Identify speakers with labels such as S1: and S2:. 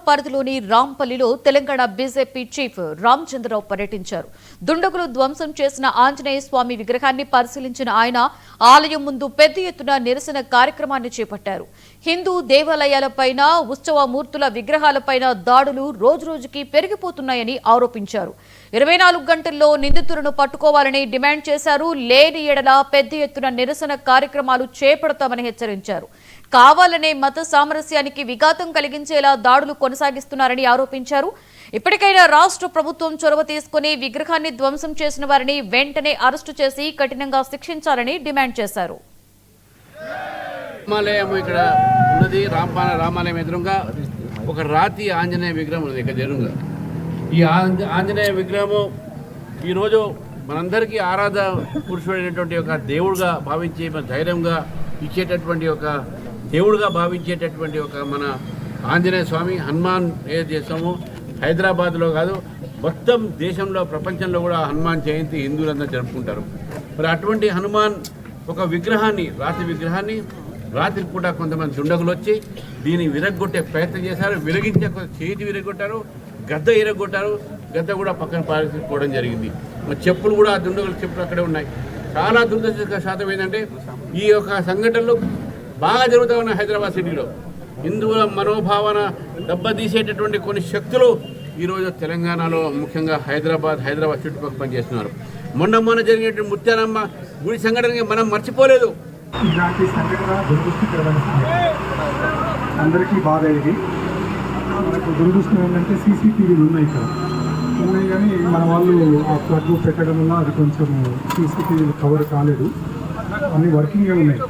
S1: పరిధిలోని రాంపల్లిలో Telangana BJP chief Ramachandra Rao పర్యటించారు. దుండగులు ధ్వంసం చేసిన ఆంజనేయ స్వామి విగ్రహాన్ని పరిశీలించిన ఆయన ఆలయం ముందు పెద్ద ఎత్తున నిరసన కార్యక్రమాన్ని చేపట్టారు. హిందూ దేవాలయాలపైన, ఉత్సవ మూర్తుల విగ్రహాలపైన దాడులు రోజురోజుకి పెరిగిపోతున్నాయని ఆరోపించారు. 24 గంటల్లో నిందితులను పట్టుకోవాలని డిమాండ్ చేశారు. లేని ఎడల పెద్ద ఎత్తున నిరసన కార్యక్రమాలు చేపడతామని హెచ్చరించారు. కావాలనే మత సామరస్యానికి విఘాతం కలిగించేలా దాడులు కొనసాగిస్తున్నారని ఆరోపించారు. ఇప్పటికైనా రాష్ట్ర ప్రభుత్వం చొరవ తీసుకుని విగ్రహాన్ని ధ్వంసం చేసిన వారిని వెంటనే అరెస్టు చేసి కఠినంగా శిక్షించాలని డిమాండ్ చేశారు.
S2: ఇక్కడ ఉన్నది రామాలయం ఎదురుగా ఒక రాతి ఆంజనేయ విగ్రహం ఉన్నది. ఇక్కడ ఎదురుగా ఈ ఆంజనేయ విగ్రహము ఈరోజు మనందరికీ ఆరాధ పురుషుడైనటువంటి ఒక దేవుడుగా భావించే, ధైర్యంగా ఇచ్చేటటువంటి ఒక దేవుడుగా భావించేటటువంటి ఒక మన ఆంజనేయ స్వామి హనుమాన్ ఏది చేస్తామో హైదరాబాద్లో కాదు మొత్తం దేశంలో, ప్రపంచంలో కూడా హనుమాన్ జయంతి హిందువులందరూ జరుపుకుంటారు. మరి అటువంటి హనుమాన్ ఒక విగ్రహాన్ని, రాత్రి పూట కొంతమంది దుండగులు వచ్చి దీన్ని విరగొట్టే ప్రయత్నం చేశారు. విరగించే చేతి విరగొట్టారు, గద్ద విరగొట్టారు. గద్ద కూడా పక్కన పారిపోవడం జరిగింది. మరి చెప్పులు కూడా ఆ దుండగుల చెప్పులు అక్కడే ఉన్నాయి. చాలా దురదృష్టశాతం ఏంటంటే ఈ యొక్క సంఘటనలు బాగా జరుగుతూ ఉన్నాయి హైదరాబాద్ సిటీలో. హిందువుల మనోభావన దెబ్బతీసేటటువంటి కొన్ని శక్తులు ఈరోజు తెలంగాణలో, ముఖ్యంగా హైదరాబాద్ చుట్టుపక్కల పనిచేస్తున్నారు. మొన్న జరిగినటువంటి ముత్యాలమ్మ గుడి సంఘటనకి మనం మర్చిపోలేదు.
S3: ఇలాంటి సంఘటన దురదృష్టకరమైన అందరికీ బాధ. ఇది మనకు దురదృష్టం ఏంటంటే సీసీటీవీలు ఉన్నాయి, ఇక్కడ ఉన్నాయి, కానీ మన వాళ్ళు ఆ ప్లగ్ పెట్టడం వల్ల అది కొంచెం సీసీటీవీలు కవర్ కాలేదు. అన్నీ వర్కింగ్గా ఉన్నాయి.